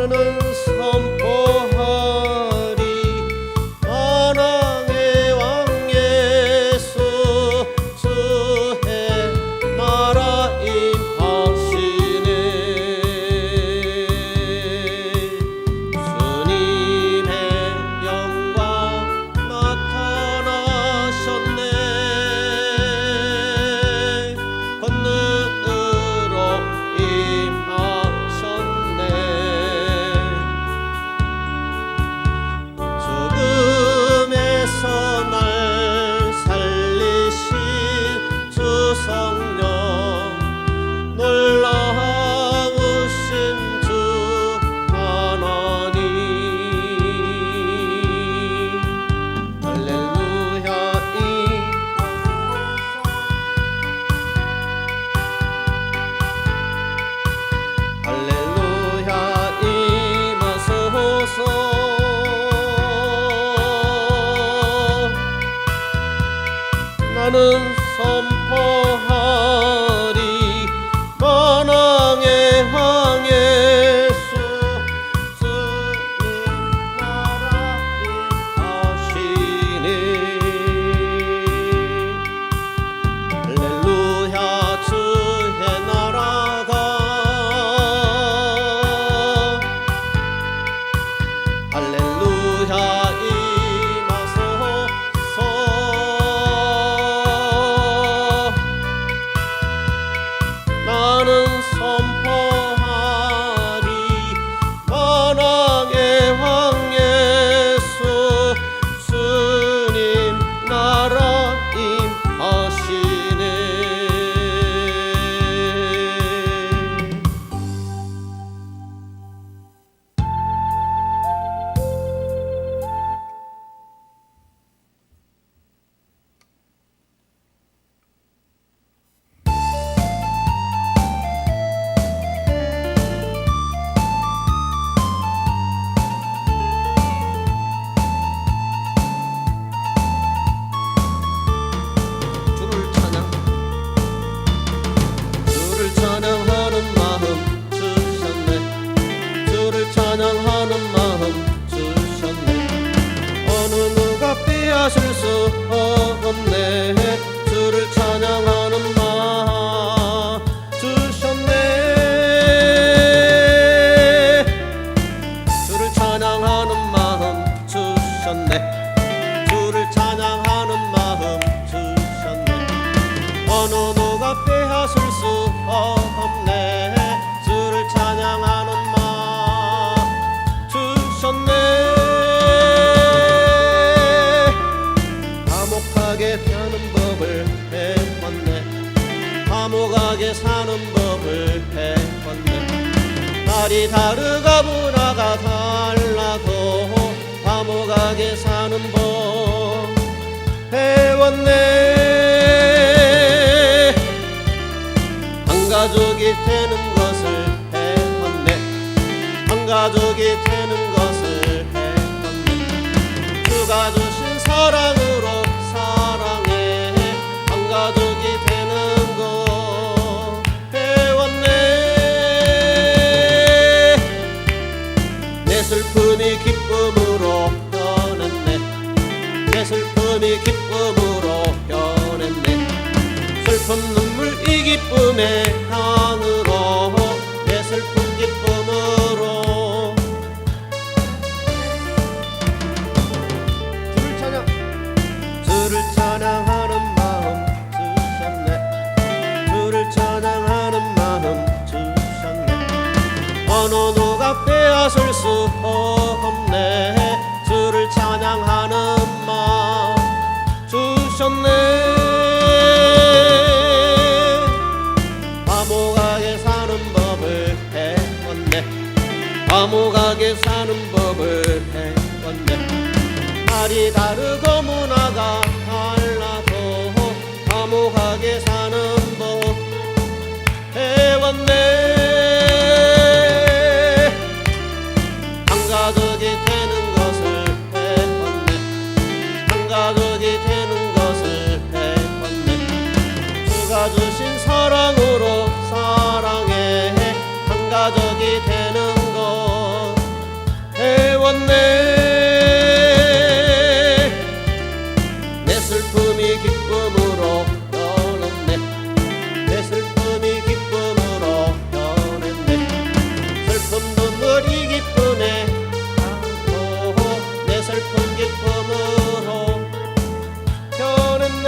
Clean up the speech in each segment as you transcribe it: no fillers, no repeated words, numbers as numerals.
나는 선포하리 만왕의 왕 예수 주의 나라 임하시네. 주님의 영광 나타나셨네. 권능으로 임하셨네. 죽음에서 날 살리신 주 성령 놀라우신 주 하나님 할렐루야 할렐루야 임하소서. 나는 선포하리 만왕의 왕 예수 주님 나라 임하시네. 할렐루야 주의 나라가 할렐루야 임하소서. 나는 선포하리 만왕의 왕 예수 주님 나라 임하시네. 주를 찬양하는 마음 주셨네. 주를 찬양하는 마음 주셨네. 어느 누가 빼앗을 수 없네. 주를 찬양하는 마음 주셨네. 주를 찬양하는 마음 주셨네. 주를 찬양하는 마음 주셨네. 어느 누가 빼앗을 수 없네. 주를 찬양하는 마음 주셨네. 감옥하게 사는 법을 배웠네. 감옥하게 사는 법을 배웠네. 날이 다르가 문화가 달라도 감옥하게 사는 법 배웠네. 한 가족이 되는 것을 배웠네. 한 가족이 되는 것을 배웠네. 주가 주신 사랑으로 사랑해 한 가족이 되는 것 배웠네. 내 슬픔이 기쁨으로 변했네. 내 슬픔이 기쁨으로 변했네. 슬픈 눈물 이 기쁨의 향으로 내 슬픈 기쁨으로 주를 찬양하는 마음 주셨네. 주를 찬양하는 마음 주셨네. 어느 누가 빼앗을 수 없네. 주를 찬양하는 마음 주셨네. 감옥하게 사는 법을 배웠네. 감옥하게 사는 법을 배웠네. 날이 다르고 문화가 달라도 감옥하게 사는 법 배웠네. 한 가족이 되는 것을 배웠네. 한 가족이 되는 것을 배웠네. 주가 주신 사랑으로 사랑해 한 가족이 되는 것 내 슬픔이 기쁨으로 변했네. 내 슬픔이 기쁨으로 변했네. 슬픔 눈물이 기쁘네. 내 슬픔 기쁨으로 변했네.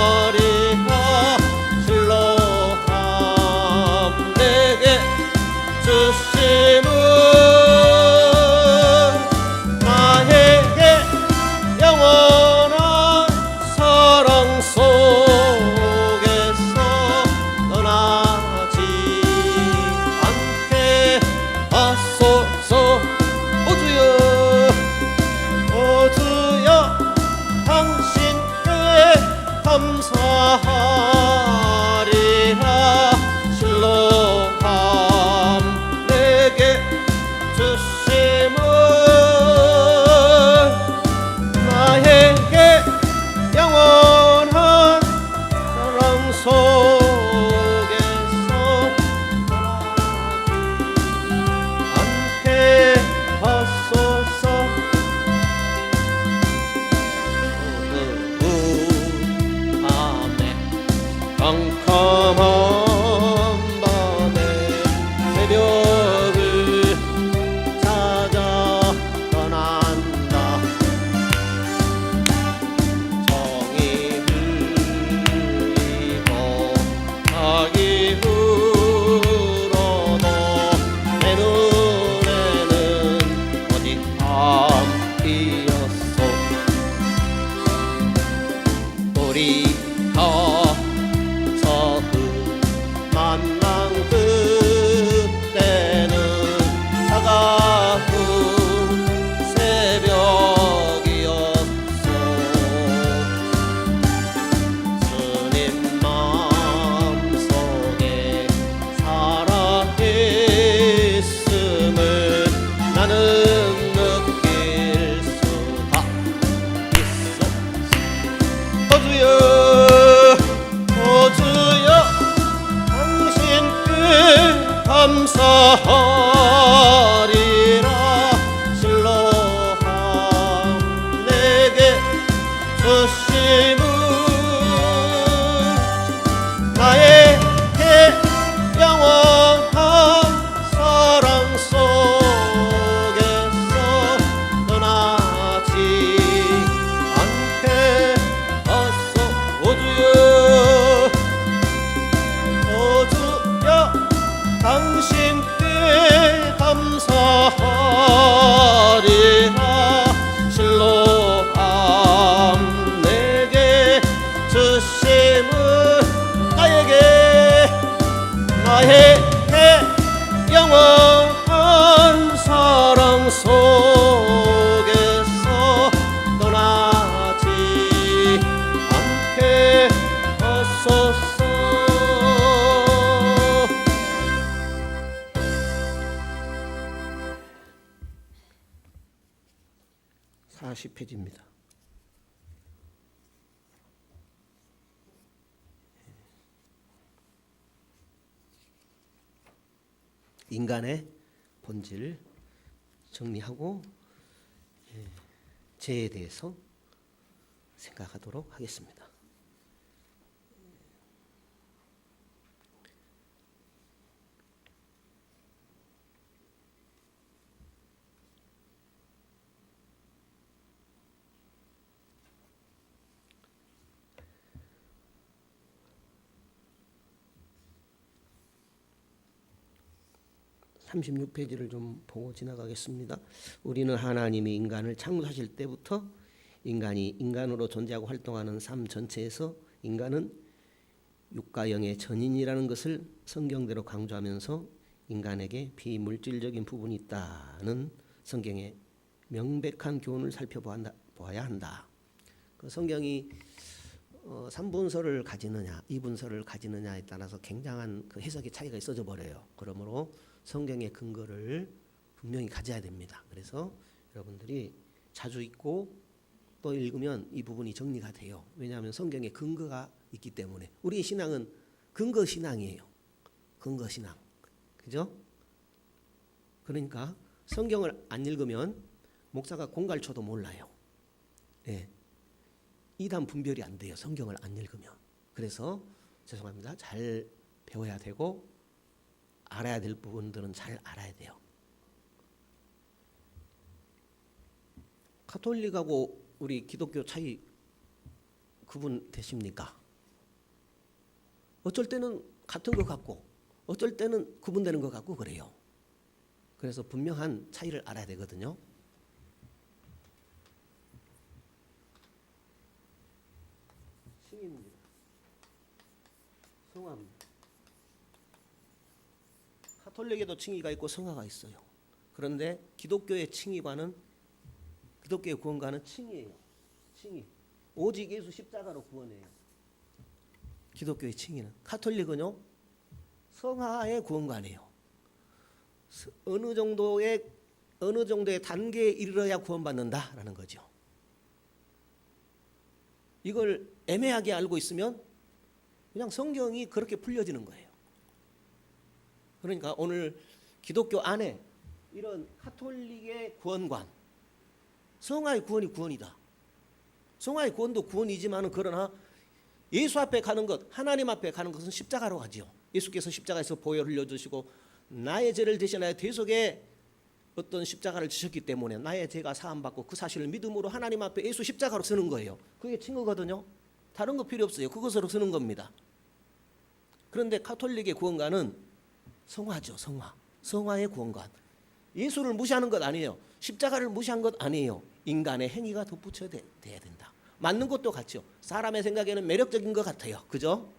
감사하리라. 실로함 내게 주심은 나에게 영원한 사랑 속에서 떠나지 않게 하소서. 오주여 오주여 당신께 감사하리라. 실로함 내게 주심은 나에게 영원한 사랑 속에서 떠나지 않게 하소서. 캄캄한 밤에 새벽을 찾아 떠난다. 정이 흘리고 악이 불어도 내 눈에는 오직 밤이었소. 우리가 만난 그때는 차가운 새벽이었소. 주님 마음속에 살아있음을 나는 느낄 수가 있어. 오주여 오주여 감사하리라. 실로함 내게 주심은 나에게 영원한 사랑 속에서 떠나지 않게 하소. 오주여 오주여 당신께 감사하리라. 실로함 내게 주심은 나에게 영원한 사랑 속에서 떠나지 않게 하소서. 40페이지입니다. 인간의 본질 정리하고 죄에 대해서 생각하도록 하겠습니다. (36페이지를) 좀 보고 지나가겠습니다. 우리는 하나님이 인간을 창조하실 때부터 인간이 인간으로 존재하고 활동하는 삶 전체에서 인간은 육과 영의 전인이라는 것을 성경대로 강조하면서 인간에게 비물질적인 부분이 있다는 성경의 명백한 교훈을 살펴보아야 한다. 그 성경이 3분서를 가지느냐 2분서를 가지느냐에 따라서 굉장한 그 해석의 차이가 있어져 버려요. 그러므로 성경의 근거를 분명히 가져야 됩니다. 그래서 여러분들이 자주 읽고 또 읽으면 이 부분이 정리가 돼요. 왜냐하면 성경에 근거가 있기 때문에. 우리의 신앙은 근거 신앙이에요. 근거 신앙. 그죠? 그러니까 성경을 안 읽으면 목사가 공갈초도 몰라요. 예. 이단 분별이 안 돼요. 성경을 안 읽으면. 그래서 죄송합니다. 잘 배워야 되고 알아야 될 부분들은 잘 알아야 돼요. 가톨릭하고 우리 기독교 차이 구분 되십니까? 어쩔 때는 같은 것 같고 어쩔 때는 구분되는 것 같고 그래요. 그래서 분명한 차이를 알아야 되거든요. 칭의입니다. 성화입니다. 가톨릭에도 칭의가 있고 성화가 있어요. 그런데 기독교의 칭의관은 기독교의 구원관은 칭의예요. 칭의. 오직 예수 십자가로 구원해요. 기독교의 칭의는. 가톨릭은요 성화의 구원관이에요. 어느 정도의 단계에 이르러야 구원받는다라는 거죠. 이걸 애매하게 알고 있으면 그냥 성경이 그렇게 풀려지는 거예요. 그러니까 오늘 기독교 안에 이런 가톨릭의 구원관, 성화의 구원이 구원이다. 성화의 구원도 구원이지만 그러나 예수 앞에 가는 것, 하나님 앞에 가는 것은 십자가로 가지요. 예수께서 십자가에서 보혈을 흘려주시고 나의 죄를 대신하여 대속의 어떤 십자가를 지셨기 때문에 나의 죄가 사함받고 그 사실을 믿음으로 하나님 앞에 예수 십자가로 서는 거예요. 그게 칭의거든요. 다른 거 필요 없어요. 그것으로 서는 겁니다. 그런데 가톨릭의 구원관은 성화죠. 성화의 구원관. 예수를 무시하는 것 아니에요. 십자가를 무시한 것 아니에요. 인간의 행위가 덧붙여야 돼야 된다. 맞는 것도 같죠. 사람의 생각에는 매력적인 것 같아요. 그죠?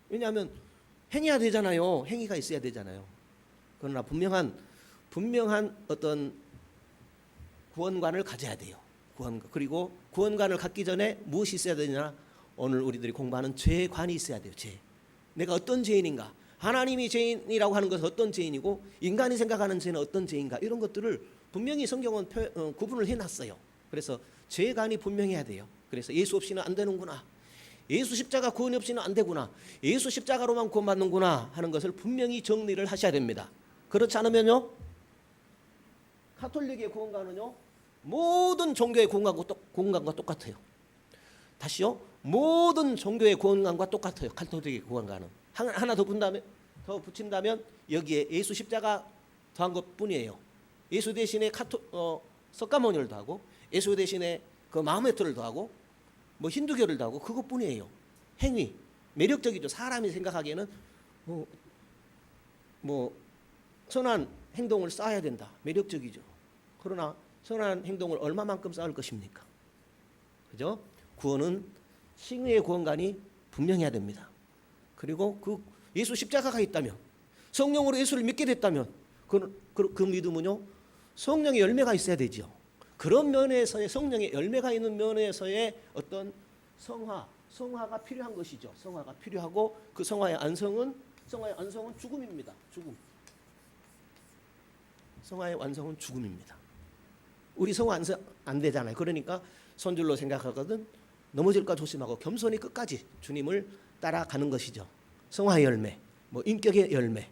왜냐하면 행해야 되잖아요. 행위가 있어야 되잖아요. 그러나 분명한 어떤 구원관을 가져야 돼요. 그리고 구원관을 갖기 전에 무엇이 있어야 되냐? 오늘 우리들이 공부하는 죄관이 있어야 돼요. 죄. 내가 어떤 죄인인가? 하나님이 죄인이라고 하는 것은 어떤 죄인이고 인간이 생각하는 죄는 어떤 죄인가? 이런 것들을 분명히 성경은 구분을 해놨어요. 그래서 죄관이 분명해야 돼요. 그래서 예수 없이는 안 되는구나. 예수 십자가 구원이 없이는 안 되구나. 예수 십자가로만 구원받는구나 하는 것을 분명히 정리를 하셔야 됩니다. 그렇지 않으면요, 가톨릭의 구원관은요 모든 종교의 구원관과 똑같아요. 다시요, 모든 종교의 구원관과 똑같아요. 가톨릭의 구원관은 하나 더 붙인다면 여기에 예수 십자가 더한 것뿐이에요. 예수 대신에 석가모니를 더하고 예수 대신에 그 마호메트를 더하고 뭐 힌두교를 더하고 그것뿐이에요. 행위 매력적이죠. 사람이 생각하기에는 뭐 선한 행동을 쌓아야 된다. 매력적이죠. 그러나 선한 행동을 얼마만큼 쌓을 것입니까? 그죠? 구원은 칭의의 구원관이 분명해야 됩니다. 그리고 그 예수 십자가가 있다면, 성령으로 예수를 믿게 됐다면 그 믿음은요 성령의 열매가 있어야 되죠. 그런 면에서의 성령의 열매가 있는 면에서의 어떤 성화가 필요한 것이죠. 성화가 필요하고 그 성화의 완성은 죽음입니다. 죽음. 성화의 완성은 죽음입니다. 우리 성화 안 되잖아요. 그러니까 손줄로 생각하거든 넘어질까 조심하고 겸손히 끝까지 주님을 따라가는 것이죠. 성화의 열매, 뭐 인격의 열매,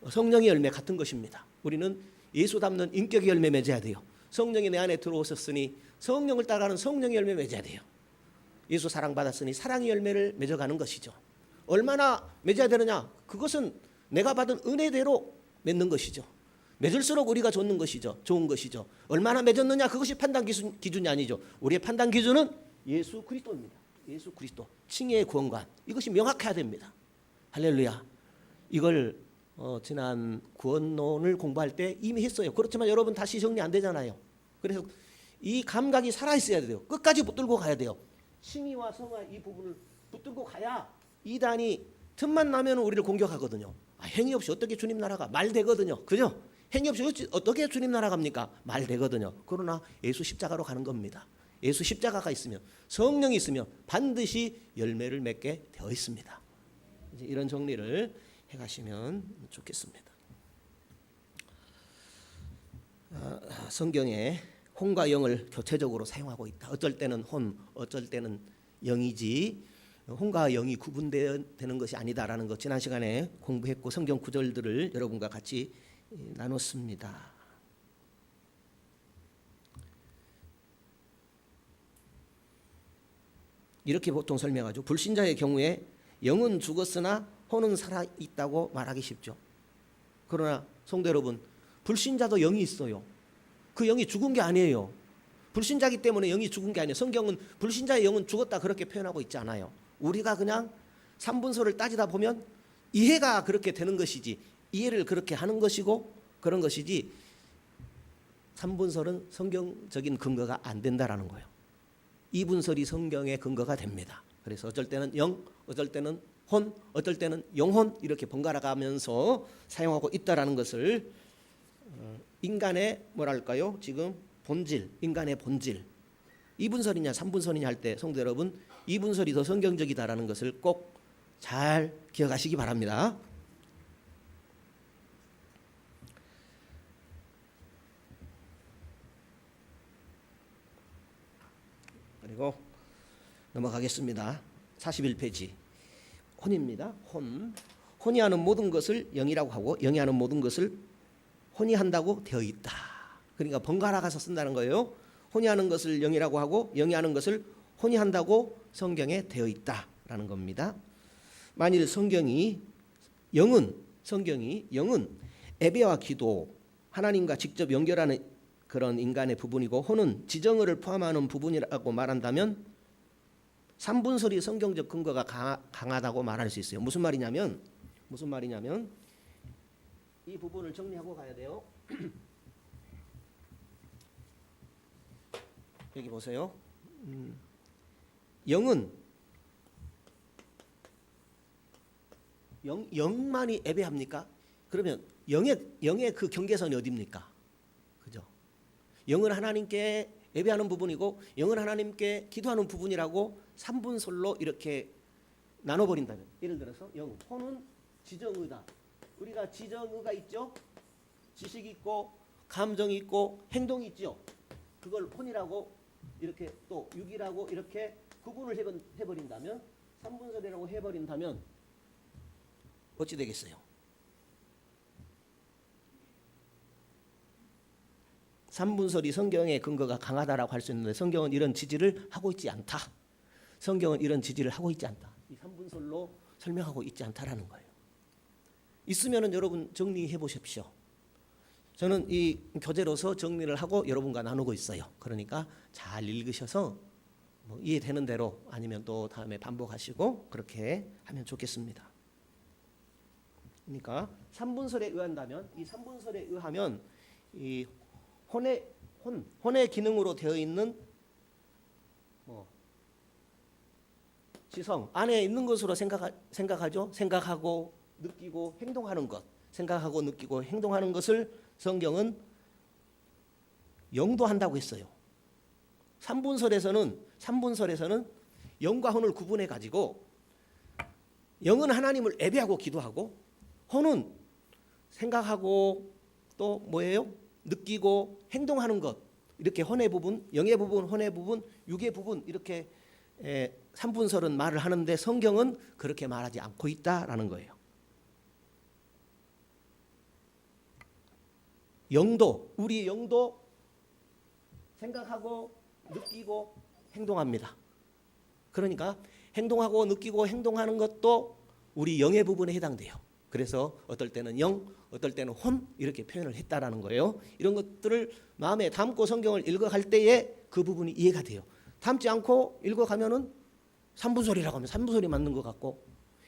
성령의 열매 같은 것입니다. 우리는 예수 닮는 인격의 열매 맺어야 돼요. 성령이 내 안에 들어오셨으니 성령을 따라가는 성령의 열매 맺어야 돼요. 예수 사랑받았으니 사랑의 열매를 맺어가는 것이죠. 얼마나 맺어야 되느냐? 그것은 내가 받은 은혜대로 맺는 것이죠. 맺을수록 우리가 좋은 것이죠. 좋은 것이죠. 얼마나 맺었느냐? 그것이 판단 기준이 아니죠. 우리의 판단 기준은 예수 그리스도입니다. 예수 그리스도 칭의의 구원관, 이것이 명확해야 됩니다. 할렐루야. 이걸 지난 구원론을 공부할 때 이미 했어요. 그렇지만 여러분 다시 정리 안 되잖아요. 그래서 이 감각이 살아있어야 돼요. 끝까지 붙들고 가야 돼요. 칭의와 성화 이 부분을 붙들고 가야 이단이 틈만 나면 우리를 공격하거든요. 행위 없이 어떻게 주님 나라가? 말 되거든요. 그죠? 행위 없이 어떻게 주님 나라 갑니까? 말 되거든요. 그러나 예수 십자가로 가는 겁니다. 예수 십자가가 있으면, 성령이 있으면 반드시 열매를 맺게 되어 있습니다. 이제 이런 정리를 해가시면 좋겠습니다. 성경에 혼과 영을 교체적으로 사용하고 있다. 어쩔 때는 혼, 어쩔 때는 영이지 혼과 영이 구분되는 것이 아니다라는 것 지난 시간에 공부했고 성경 구절들을 여러분과 같이 나눴습니다. 이렇게 보통 설명하죠. 불신자의 경우에 영은 죽었으나 혼은 살아있다고 말하기 쉽죠. 그러나 성도 여러분, 불신자도 영이 있어요. 그 영이 죽은 게 아니에요. 불신자기 때문에 영이 죽은 게 아니에요. 성경은 불신자의 영은 죽었다 그렇게 표현하고 있지 않아요. 우리가 그냥 삼분서를 따지다 보면 이해가 그렇게 되는 것이지, 이해를 그렇게 하는 것이고 그런 것이지, 삼분설은 성경적인 근거가 안 된다라는 거예요. 이분설이 성경의 근거가 됩니다. 그래서 어쩔 때는 영, 어쩔 때는 혼, 어쩔 때는 영혼 이렇게 번갈아 가면서 사용하고 있다라는 것을 인간의 뭐랄까요? 지금 본질, 인간의 본질. 이분설이냐 삼분설이냐 할 때 성도 여러분, 이분설이 더 성경적이다라는 것을 꼭 잘 기억하시기 바랍니다. 그리고 넘어가겠습니다. 41페이지. 혼입니다. 혼이 하는 모든 것을 영이라고 하고 영이 하는 모든 것을 혼이 한다고 되어 있다. 그러니까 번갈아 가서 쓴다는 거예요. 혼이 하는 것을 영이라고 하고 영이 하는 것을 혼이 한다고 성경에 되어 있다라는 겁니다. 만일 성경이 영은 예배와 기도, 하나님과 직접 연결하는 그런 인간의 부분이고 혼은 지정의를 포함하는 부분이라고 말한다면 삼분설이 성경적 근거가 강하다고 말할 수 있어요. 무슨 말이냐면 이 부분을 정리하고 가야 돼요. 여기 보세요. 영만이 예배합니까? 그러면 영의 그 경계선이 어디입니까? 그죠? 영은 하나님께 예배하는 부분이고 영은 하나님께 기도하는 부분이라고 삼분설로 이렇게 나눠버린다면, 예를 들어서 영, 혼은 지정의다. 우리가 지정의가 있죠? 지식이 있고 감정이 있고 행동이 있죠? 그걸 혼이라고 이렇게 또 육이라고 이렇게 구분을 해버린다면, 삼분설이라고 해버린다면 어찌 되겠어요? 삼분설이 성경의 근거가 강하다라고 할 수 있는데 성경은 이런 지지를 하고 있지 않다. 성경은 이런 지지를 하고 있지 않다. 이 삼분설로 설명하고 있지 않다라는 거예요. 있으면은 여러분 정리해 보십시오. 저는 이 교재로서 정리를 하고 여러분과 나누고 있어요. 그러니까 잘 읽으셔서 뭐 이해되는 대로 아니면 또 다음에 반복하시고 그렇게 하면 좋겠습니다. 그러니까 삼분설에 의한다면, 이 삼분설에 의하면 이 혼의 기능으로 되어 있는 지성 안에 있는 것으로 생각하죠. 생각하고 느끼고 행동하는 것, 생각하고 느끼고 행동하는 것을 성경은 영도 한다고 했어요. 삼분설에서는 영과 혼을 구분해 가지고 영은 하나님을 예배하고 기도하고 혼은 생각하고 또 뭐예요? 느끼고 행동하는 것, 이렇게 혼의 부분, 영의 부분, 혼의 부분, 육의 부분 이렇게 삼분설은 말을 하는데 성경은 그렇게 말하지 않고 있다라는 거예요. 영도, 우리 영도 생각하고 느끼고 행동합니다. 그러니까 행동하고 느끼고 행동하는 것도 우리 영의 부분에 해당돼요. 그래서 어떨 때는 영, 어떨 때는 혼 이렇게 표현을 했다라는 거예요. 이런 것들을 마음에 담고 성경을 읽어갈 때에 그 부분이 이해가 돼요. 담지 않고 읽어가면은 3분설이라고 하면 3분설이 맞는 것 같고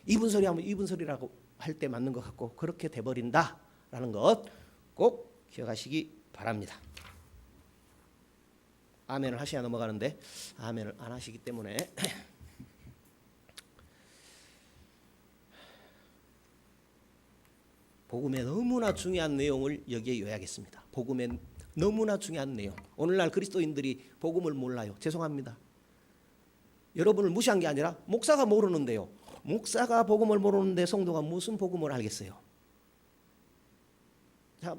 2분설이 하면 2분설이라고 할 때 맞는 것 같고 그렇게 돼버린다라는 것 꼭 기억하시기 바랍니다. 아멘을 하셔야 넘어가는데 아멘을 안 하시기 때문에 복음의 너무나 중요한 내용을 여기에 요약했습니다. 복음의 너무나 중요한 내용. 오늘날 그리스도인들이 복음을 몰라요. 죄송합니다. 여러분을 무시한 게 아니라 목사가 모르는데요. 목사가 복음을 모르는데 성도가 무슨 복음을 알겠어요? 자,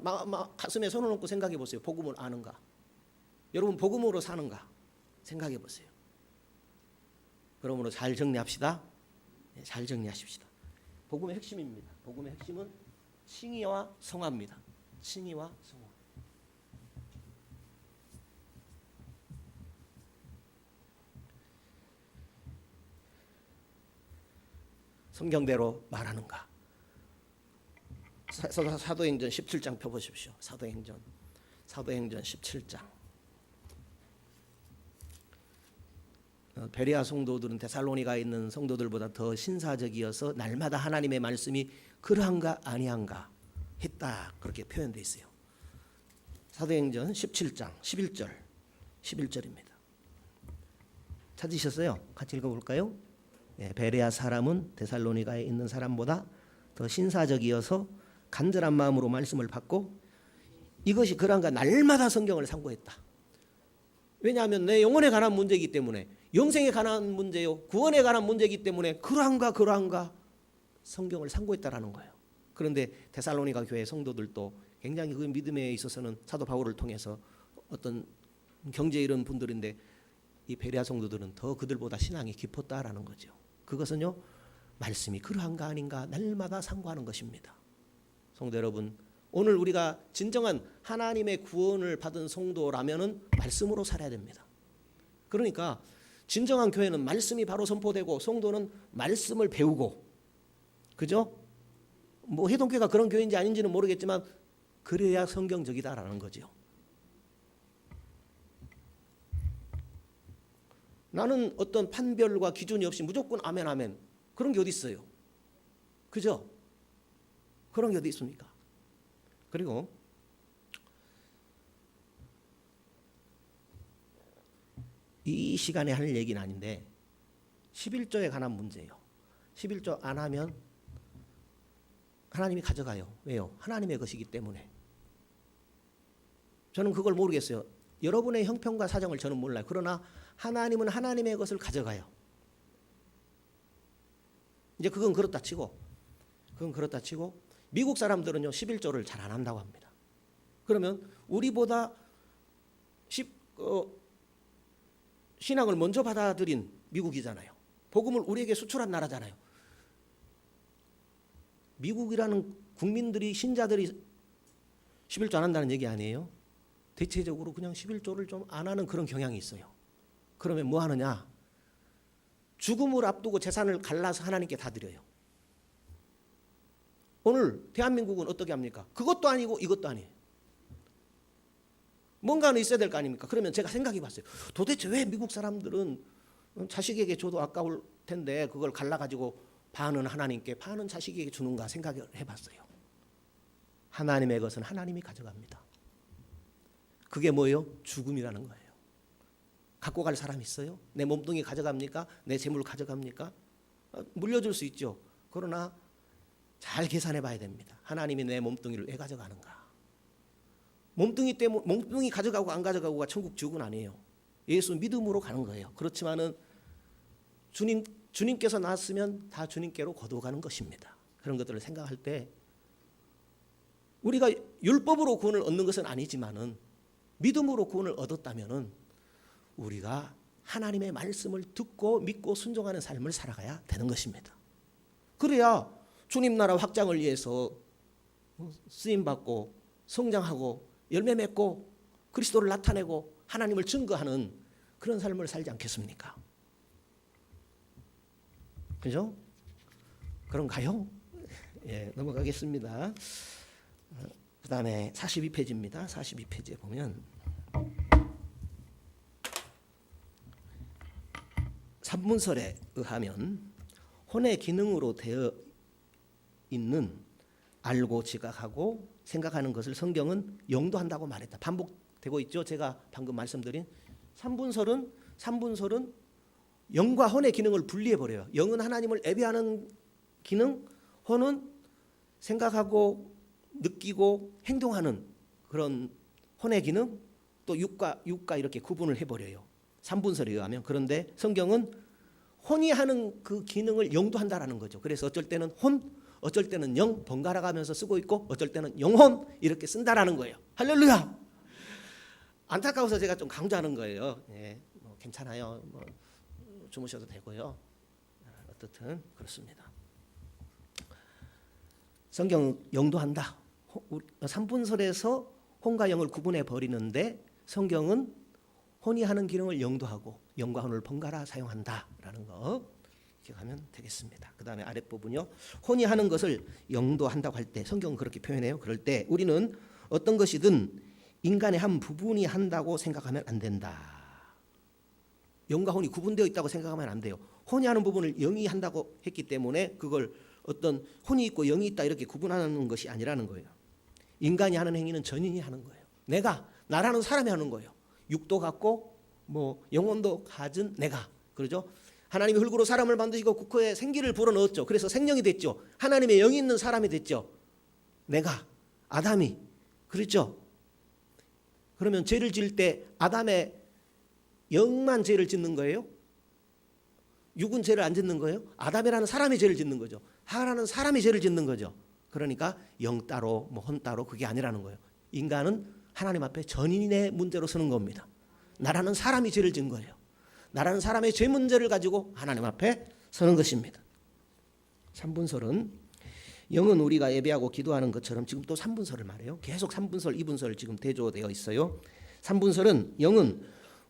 가슴에 손을 얹고 생각해 보세요. 복음을 아는가? 여러분 복음으로 사는가? 생각해 보세요. 그러므로 잘 정리합시다. 네, 잘 정리하십시다. 복음의 핵심입니다. 복음의 핵심은 칭의와 성화입니다. 칭의와 성화. 성경대로 말하는가? 사도행전 17장 펴보십시오. 사도행전 17장. 베레아 성도들은 데살로니가에 있는 성도들보다 더 신사적이어서 날마다 하나님의 말씀이 그러한가 아니한가 했다. 그렇게 표현되어 있어요. 사도행전 17장 11절입니다. 찾으셨어요? 같이 읽어볼까요? 베레아 사람은 데살로니가에 있는 사람보다 더 신사적이어서 간절한 마음으로 말씀을 받고 이것이 그러한가 날마다 성경을 상고했다. 왜냐하면 내 영혼에 관한 문제이기 때문에 영생에 관한 문제요 구원에 관한 문제이기 때문에 그러한가 성경을 상고했다라는 거예요. 그런데 데살로니가 교회 성도들도 굉장히 그 믿음에 있어서는 사도 바울을 통해서 어떤 경제 이런 분들인데 이 베레아 성도들은 더 그들보다 신앙이 깊었다라는 거죠. 그것은요 말씀이 그러한가 아닌가 날마다 상고하는 것입니다. 성도 여러분, 오늘 우리가 진정한 하나님의 구원을 받은 성도라면은 말씀으로 살아야 됩니다. 그러니까 진정한 교회는 말씀이 바로 선포되고 성도는 말씀을 배우고, 그죠? 뭐 해동교회가 그런 교회인지 아닌지는 모르겠지만 그래야 성경적이다라는 거죠. 나는 어떤 판별과 기준이 없이 무조건 아멘 아멘 그런 게 어디 있어요? 그죠? 그런 게 어디 있습니까? 그리고 이 시간에 할 얘기는 아닌데 11조에 관한 문제예요. 11조 안 하면 하나님이 가져가요. 왜요? 하나님의 것이기 때문에. 저는 그걸 모르겠어요. 여러분의 형편과 사정을 저는 몰라요. 그러나 하나님은 하나님의 것을 가져가요. 이제 그건 그렇다 치고 미국 사람들은요 11조를 잘 안 한다고 합니다. 그러면 우리보다 신앙을 먼저 받아들인 미국이잖아요. 복음을 우리에게 수출한 나라잖아요. 미국이라는 국민들이 신자들이 11조 안 한다는 얘기 아니에요. 대체적으로 그냥 11조를 좀 안 하는 그런 경향이 있어요. 그러면 뭐 하느냐? 죽음을 앞두고 재산을 갈라서 하나님께 다 드려요. 오늘 대한민국은 어떻게 합니까? 그것도 아니고 이것도 아니에요. 뭔가는 있어야 될 거 아닙니까? 그러면 제가 생각해 봤어요. 도대체 왜 미국 사람들은 자식에게 줘도 아까울 텐데 그걸 갈라가지고 반은 하나님께 반은 자식에게 주는가 생각을 해봤어요. 하나님의 것은 하나님이 가져갑니다. 그게 뭐예요? 죽음이라는 거예요. 갖고 갈 사람 있어요? 내 몸뚱이 가져갑니까? 내 재물 가져갑니까? 물려줄 수 있죠. 그러나 잘 계산해 봐야 됩니다. 하나님이 내 몸뚱이를 왜 가져가는가? 몸뚱이 가져가고 안 가져가고가 천국 지옥은 아니에요. 예수 믿음으로 가는 거예요. 그렇지만은 주님께서 낳았으면 다 주님께로 거두어가는 것입니다. 그런 것들을 생각할 때 우리가 율법으로 구원을 얻는 것은 아니지만은 믿음으로 구원을 얻었다면은 우리가 하나님의 말씀을 듣고 믿고 순종하는 삶을 살아가야 되는 것입니다. 그래야 주님 나라 확장을 위해서 쓰임 받고 성장하고 열매 맺고 그리스도를 나타내고 하나님을 증거하는 그런 삶을 살지 않겠습니까? 그죠? 그런가요? 예, 넘어가겠습니다. 그 다음에 42페이지입니다. 42페이지에 보면 3문설에 의하면 혼의 기능으로 되어 있는 알고 지각하고 생각하는 것을 성경은 영도한다고 말했다. 반복되고 있죠. 제가 방금 말씀드린 3분설은 영과 혼의 기능을 분리해 버려요. 영은 하나님을 예배하는 기능, 혼은 생각하고 느끼고 행동하는 그런 혼의 기능, 또 육과 이렇게 구분을 해버려요. 3분설에 의하면. 그런데 성경은 혼이 하는 그 기능을 영도 한다라는 거죠. 그래서 어쩔 때는 혼, 어쩔 때는 영 번갈아 가면서 쓰고 있고 어쩔 때는 영혼 이렇게 쓴다라는 거예요. 할렐루야. 안타까워서 제가 좀 강조하는 거예요. 예, 뭐 괜찮아요. 뭐 주무셔도 되고요. 어떻든 그렇습니다. 성경 영도한다. 3분설에서 혼과 영을 구분해 버리는데 성경은 혼이 하는 기능을 영도하고 영과 혼을 번갈아 사용한다라는 거 기억하면 되겠습니다. 그 다음에 아랫부분요. 혼이 하는 것을 영도한다고 할 때 성경은 그렇게 표현해요. 그럴 때 우리는 어떤 것이든 인간의 한 부분이 한다고 생각하면 안 된다. 영과 혼이 구분되어 있다고 생각하면 안 돼요. 혼이 하는 부분을 영이 한다고 했기 때문에 그걸 어떤 혼이 있고 영이 있다 이렇게 구분하는 것이 아니라는 거예요. 인간이 하는 행위는 전인이 하는 거예요. 나라는 사람이 하는 거예요. 육도 갖고 뭐 영혼도 가진 내가, 그러죠? 하나님이 흙으로 사람을 만드시고 국호에 생기를 불어넣었죠. 그래서 생명이 됐죠. 하나님의 영이 있는 사람이 됐죠. 내가, 아담이, 그렇죠? 그러면 죄를 지을 때 아담의 영만 죄를 짓는 거예요? 육은 죄를 안 짓는 거예요? 아담이라는 사람이 죄를 짓는 거죠. 하라는 사람이 죄를 짓는 거죠. 그러니까 영 따로 뭐 혼 따로 그게 아니라는 거예요. 인간은 하나님 앞에 전인의 문제로 서는 겁니다. 나라는 사람이 죄를 지은 거예요. 나라는 사람의 죄 문제를 가지고 하나님 앞에 서는 것입니다. 3분설은 영은 우리가 예배하고 기도하는 것처럼 지금 또 3분설을 말해요. 계속 3분설, 2분설 지금 대조되어 있어요. 3분설은 영은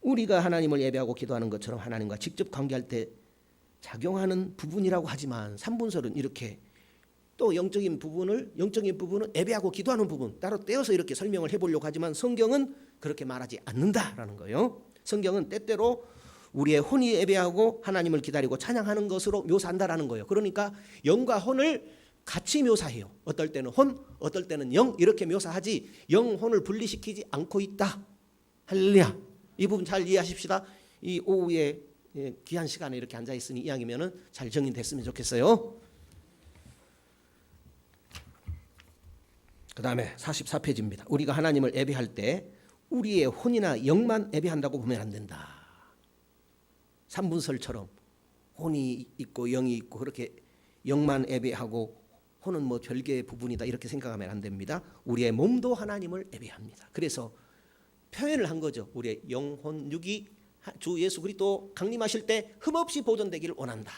우리가 하나님을 예배하고 기도하는 것처럼 하나님과 직접 관계할 때 작용하는 부분이라고 하지만 3분설은 이렇게 또 영적인 부분은 예배하고 기도하는 부분 따로 떼어서 이렇게 설명을 해보려고 하지만 성경은 그렇게 말하지 않는다라는 거예요. 성경은 때때로 우리의 혼이 예배하고 하나님을 기다리고 찬양하는 것으로 묘사한다라는 거예요. 그러니까 영과 혼을 같이 묘사해요. 어떨 때는 혼, 어떨 때는 영 이렇게 묘사하지 영, 혼을 분리시키지 않고 있다. 할렐루야. 이 부분 잘 이해하십시다. 이 오후에 귀한 시간에 이렇게 앉아 있으니 이왕이면은 잘 정리됐으면 좋겠어요. 그 다음에 44페이지입니다. 우리가 하나님을 예배할 때 우리의 혼이나 영만 예배한다고 보면 안 된다. 3분설처럼 혼이 있고 영이 있고 그렇게 영만 예배하고 혼은 뭐 별개의 부분이다 이렇게 생각하면 안 됩니다. 우리의 몸도 하나님을 예배합니다. 그래서 표현을 한 거죠. 우리의 영혼 육이 주 예수 그리스도 강림하실 때 흠없이 보존되기를 원한다.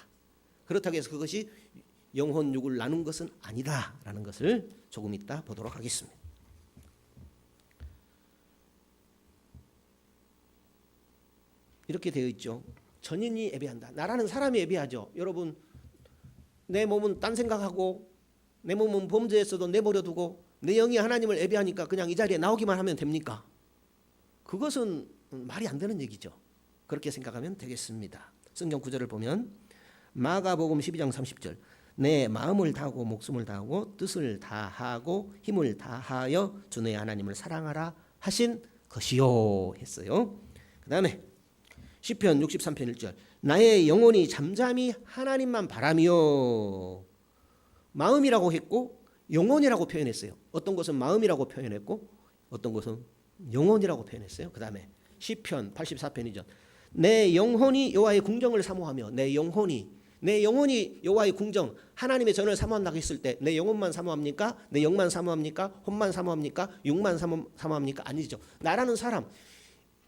그렇다고 해서 그것이 영혼 육을 나눈 것은 아니다라는 것을 조금 이따 보도록 하겠습니다. 이렇게 되어 있죠. 전인이 예배한다. 나라는 사람이 예배하죠. 여러분 내 몸은 딴 생각하고 내 몸은 범죄에서도 내버려 두고 내 영이 하나님을 예배하니까 그냥 이 자리에 나오기만 하면 됩니까? 그것은 말이 안 되는 얘기죠. 그렇게 생각하면 되겠습니다. 성경 구절을 보면 마가복음 12장 30절 내 마음을 다하고 목숨을 다하고 뜻을 다하고 힘을 다하여 주 너의 하나님을 사랑하라 하신 것이요 했어요. 그 다음에 시편 63편 1절 나의 영혼이 잠잠히 하나님만 바라며 마음이라고 했고 영혼이라고 표현했어요. 어떤 것은 마음이라고 표현했고 어떤 것은 영혼이라고 표현했어요. 그 다음에 시편 84편 2절 내 영혼이 여호와의 궁정을 사모하며 내 영혼이 내 영혼이 여호와의 궁정, 하나님의 전을 사모한다고 했을 때 내 영혼만 사모합니까? 내 영만 사모합니까? 혼만 사모합니까? 육만 사모합니까? 아니죠. 나라는 사람,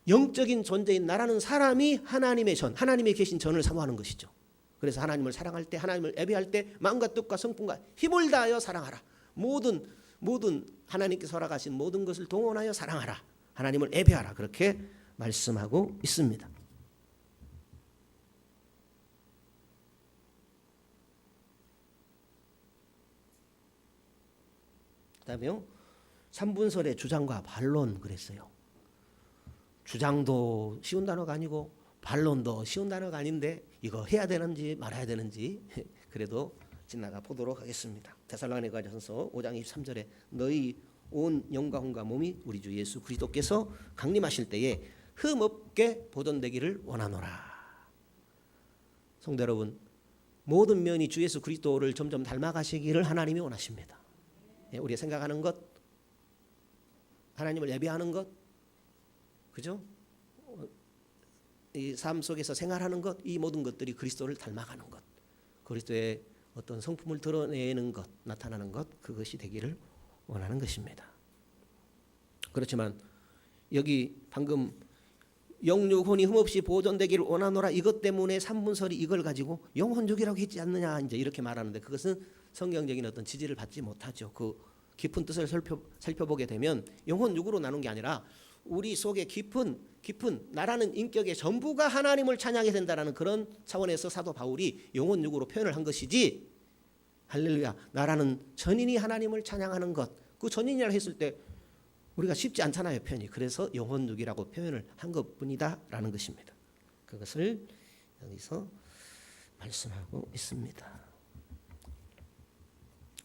영적인 존재인 나라는 사람이 하나님의 전, 하나님의 계신 전을 사모하는 것이죠. 그래서 하나님을 사랑할 때, 하나님을 예배할 때 마음과 뜻과 성품과 힘을 다하여 사랑하라. 모든 하나님께서 허락하신 모든 것을 동원하여 사랑하라. 하나님을 예배하라. 그렇게 말씀하고 있습니다. 그다음에요. 삼분설의 주장과 반론 그랬어요. 주장도 쉬운 단어가 아니고 반론도 쉬운 단어가 아닌데 이거 해야 되는지 말아야 되는지 그래도 지나가 보도록 하겠습니다. 데살로니가전서 5장 23절에 너희 온 영과 혼과 몸이 우리 주 예수 그리스도께서 강림하실 때에 흠없게 보존되기를 원하노라. 성도 여러분, 모든 면이 주 예수 그리스도를 점점 닮아가시기를 하나님이 원하십니다. 우리가 생각하는 것, 하나님을 예배하는 것, 그죠? 이 삶 속에서 생활하는 것, 이 모든 것들이 그리스도를 닮아가는 것, 그리스도의 어떤 성품을 드러내는 것, 나타나는 것, 그것이 되기를 원하는 것입니다. 그렇지만 여기 방금 영육혼이 흠없이 보존되기를 원하노라 이것 때문에 삼분설이 이걸 가지고 영혼육이라고 했지 않느냐 이제 이렇게 말하는데 그것은 성경적인 어떤 지지를 받지 못하죠. 그 깊은 뜻을 살펴보게 되면 영혼육으로 나눈 게 아니라 우리 속에 깊은 나라는 인격의 전부가 하나님을 찬양해야 된다라는 그런 차원에서 사도 바울이 영혼육으로 표현을 한 것이지, 할렐루야, 나라는 전인이 하나님을 찬양하는 것, 그 전인이라고 했을 때 우리가 쉽지 않잖아요, 표현이. 그래서 영혼육이라고 표현을 한 것뿐이다라는 것입니다. 그것을 여기서 말씀하고 있습니다.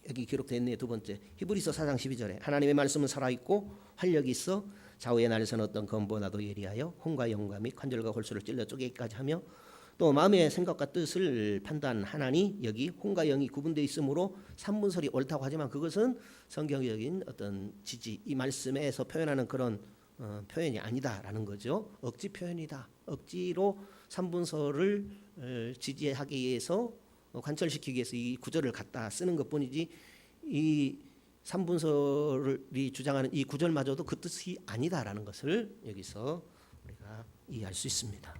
여기 기록되어 있네요. 두 번째, 히브리서 4장 12절에 하나님의 말씀은 살아있고 활력이 있어 좌우의 날선 어떤 검보나도 예리하여 혼과 영과 및 관절과 골수를 찔러 쪼개기까지 하며 또 마음의 생각과 뜻을 판단하나니 여기 혼과 영이 구분되어 있으므로 삼분설이 옳다고 하지만 그것은 성경적인 어떤 지지, 이 말씀에서 표현하는 그런 표현이 아니다라는 거죠. 억지 표현이다. 억지로 삼분설을 지지하기 위해서 관철시키기 위해서 이 구절을 갖다 쓰는 것뿐이지 이 삼분설이 주장하는 이 구절마저도 그 뜻이 아니다라는 것을 여기서 우리가 이해할 수 있습니다.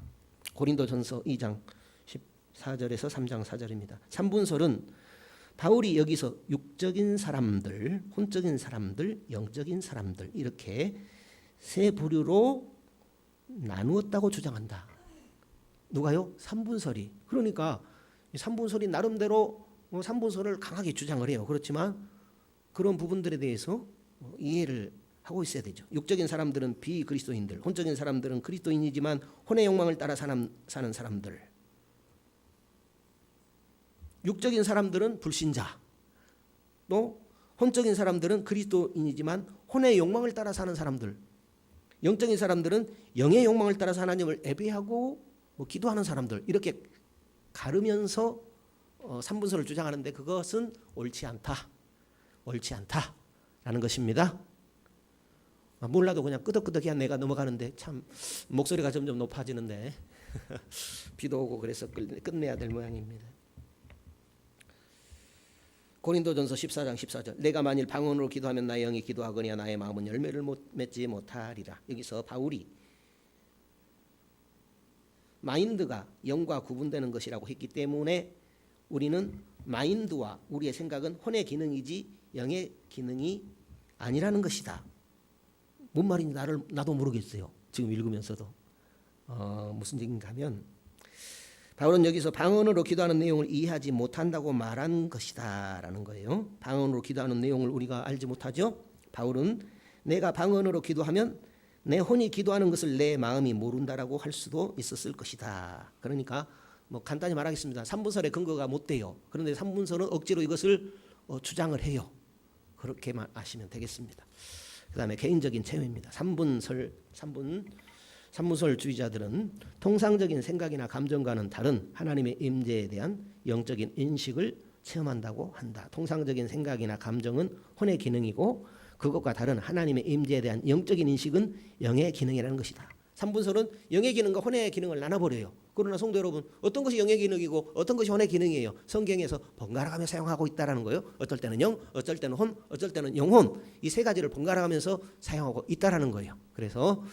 고린도전서 2장 14절에서 3장 4절입니다. 삼분설은 바울이 여기서 육적인 사람들, 혼적인 사람들, 영적인 사람들 이렇게 세 부류로 나누었다고 주장한다. 누가요? 삼분설이. 그러니까 삼분설이 나름대로 삼분설을 강하게 주장을 해요. 그렇지만 그런 부분들에 대해서 이해를 하고 있어야 되죠. 육적인 사람들은 비그리스도인들, 혼적인 사람들은 그리스도인이지만 혼의 욕망을 따라 사는 사람들, 육적인 사람들은 불신자, 또 혼적인 사람들은 그리스도인이지만 혼의 욕망을 따라 사는 사람들, 영적인 사람들은 영의 욕망을 따라서 하나님을 예배하고 기도하는 사람들, 이렇게 가르면서 삼분설을 주장하는데 그것은 옳지 않다라는 것입니다. 몰라도 그냥 끄덕끄덕이한 내가 넘어가는데 참 목소리가 점점 높아지는데 비도 오고 그래서 끝내야 될 모양입니다. 고린도전서 14장 14절 내가 만일 방언으로 기도하면 나의 영이 기도하거니와 나의 마음은 열매를 맺지 못하리라. 여기서 바울이 마인드가 영과 구분되는 것이라고 했기 때문에 우리는 마인드와 우리의 생각은 혼의 기능이지 영의 기능이 아니라는 것이다. 뭔 말인지 나도 모르겠어요. 지금 읽으면서도 무슨 얘기인가 하면 바울은 여기서 방언으로 기도하는 내용을 이해하지 못한다고 말한 것이다 라는 거예요. 방언으로 기도하는 내용을 우리가 알지 못하죠. 바울은 내가 방언으로 기도하면 내 혼이 기도하는 것을 내 마음이 모른다라고 할 수도 있었을 것이다. 그러니까 간단히 말하겠습니다. 삼분설의 근거가 못 돼요. 그런데 삼분설은 억지로 이것을 주장을 해요. 그렇게만 아시면 되겠습니다. 그 다음에 개인적인 체험입니다. 삼분설주의자들은 통상적인 생각이나 감정과는 다른 하나님의 임재에 대한 영적인 인식을 체험한다고 한다. 통상적인 생각이나 감정은 혼의 기능이고 그것과 다른 하나님의 임재에 대한 영적인 인식은 영의 기능이라는 것이다. 삼분설은 영의 기능과 혼의 기능을 나눠버려요. 그러나 성도 여러분, 어떤 것이 영의 기능이고 어떤 것이 혼의 기능이에요? 성경에서 번갈아가며 사용하고 있다라는 거예요. 어떨 때는 영, 어떨 때는 혼, 어떨 때는 영혼, 이 세 가지를 번갈아가면서 사용하고 있다라는 거예요. 그래서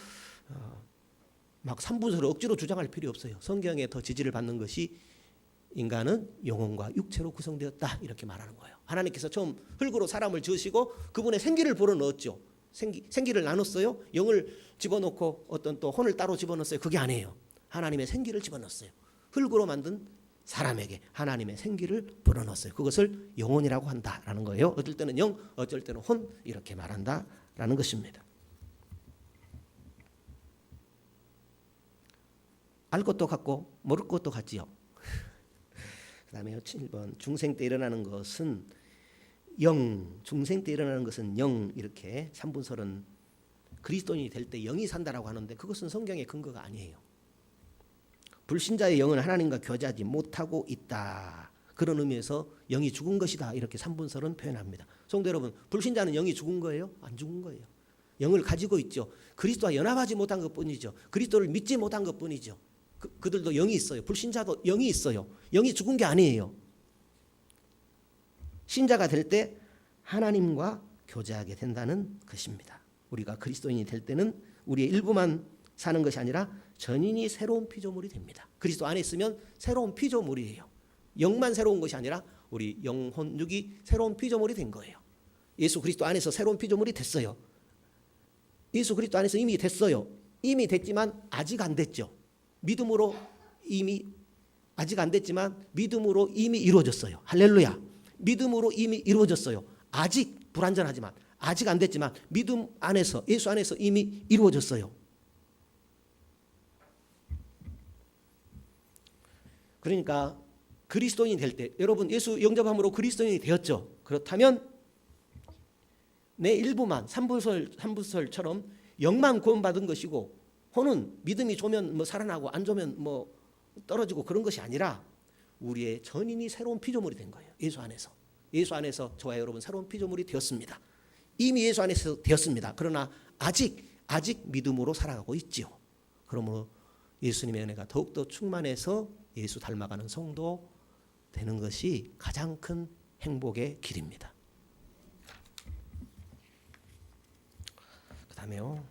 막 삼분서를 억지로 주장할 필요 없어요. 성경에 더 지지를 받는 것이 인간은 영혼과 육체로 구성되었다 이렇게 말하는 거예요. 하나님께서 처음 흙으로 사람을 지으시고 그분의 생기를 불어넣었죠. 생기를 나눴어요. 영을 집어넣고 어떤 또 혼을 따로 집어넣었어요. 그게 아니에요. 하나님의 생기를 집어넣었어요. 흙으로 만든 사람에게 하나님의 생기를 불어넣었어요. 그것을 영혼이라고 한다라는 거예요. 어떨 때는 영, 어쩔 때는 혼 이렇게 말한다라는 것입니다. 알 것도 같고 모를 것도 같지요. 그 다음에 7번 중생 때 일어나는 것은 영, 중생 때 일어나는 것은 영 이렇게 삼분설은 그리스도인이 될 때 영이 산다라고 하는데 그것은 성경의 근거가 아니에요. 불신자의 영은 하나님과 교제하지 못하고 있다. 그런 의미에서 영이 죽은 것이다 이렇게 삼분설은 표현합니다. 성도 여러분, 불신자는 영이 죽은 거예요? 안 죽은 거예요. 영을 가지고 있죠. 그리스도와 연합하지 못한 것뿐이죠. 그리스도를 믿지 못한 것뿐이죠. 그들도 영이 있어요. 불신자도 영이 있어요. 영이 죽은 게 아니에요. 신자가 될 때 하나님과 교제하게 된다는 것입니다. 우리가 그리스도인이 될 때는 우리의 일부만 사는 것이 아니라 전인이 새로운 피조물이 됩니다. 그리스도 안에 있으면 새로운 피조물이에요. 영만 새로운 것이 아니라 우리 영혼 육이 새로운 피조물이 된 거예요. 예수 그리스도 안에서 새로운 피조물이 됐어요. 예수 그리스도 안에서 이미 됐어요. 이미 됐지만 아직 안 됐죠. 믿음으로 이미 아직 안 됐지만 믿음으로 이미 이루어졌어요. 할렐루야. 믿음으로 이미 이루어졌어요. 아직 불완전하지만 아직 안 됐지만 믿음 안에서 예수 안에서 이미 이루어졌어요. 그러니까 그리스도인이 될 때 여러분 예수 영접함으로 그리스도인이 되었죠. 그렇다면 내 일부만 삼부설처럼 영만 구원받은 것이고 혼은 믿음이 좋으면 뭐 살아나고 안 좋으면 뭐 떨어지고 그런 것이 아니라 우리의 전인이 새로운 피조물이 된 거예요. 예수 안에서. 예수 안에서 저와 여러분 새로운 피조물이 되었습니다. 이미 예수 안에서 되었습니다. 그러나 아직 믿음으로 살아가고 있지요. 그러므로 예수님의 은혜가 더욱더 충만해서 예수 닮아가는 성도 되는 것이 가장 큰 행복의 길입니다. 그 다음에요.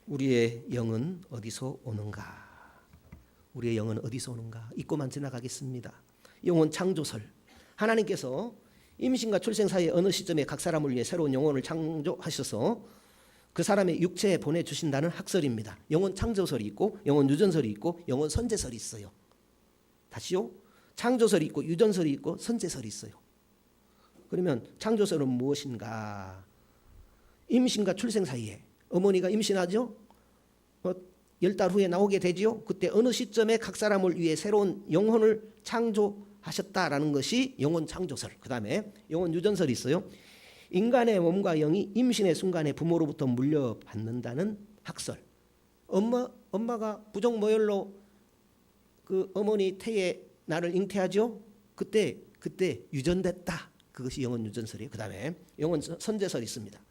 우리의 영은 어디서 오는가? 우리의 영은 어디서 오는가? 잊고만 지나가겠습니다. 영혼 창조설. 하나님께서 임신과 출생 사이의 어느 시점에 각 사람을 위해 새로운 영혼을 창조하셔서 그 사람의 육체에 보내주신다는 학설입니다. 영혼 창조설이 있고 영혼 유전설이 있고 영혼 선제설이 있어요. 다시요. 창조설이 있고 유전설이 있고 선제설이 있어요. 그러면 창조설은 무엇인가? 임신과 출생 사이에 어머니가 임신하죠. 10달 후에 나오게 되지요. 그때 어느 시점에 각 사람을 위해 새로운 영혼을 창조하셨다라는 것이 영혼 창조설. 그 다음에 영혼 유전설이 있어요. 인간의 몸과 영이 임신의 순간에 부모로부터 물려받는다는 학설. 엄마가 부정모혈로 그 어머니 태에 나를 잉태하죠. 그때 유전됐다. 그것이 영혼 유전설이에요. 그 다음에 영혼 선제설이 있습니다.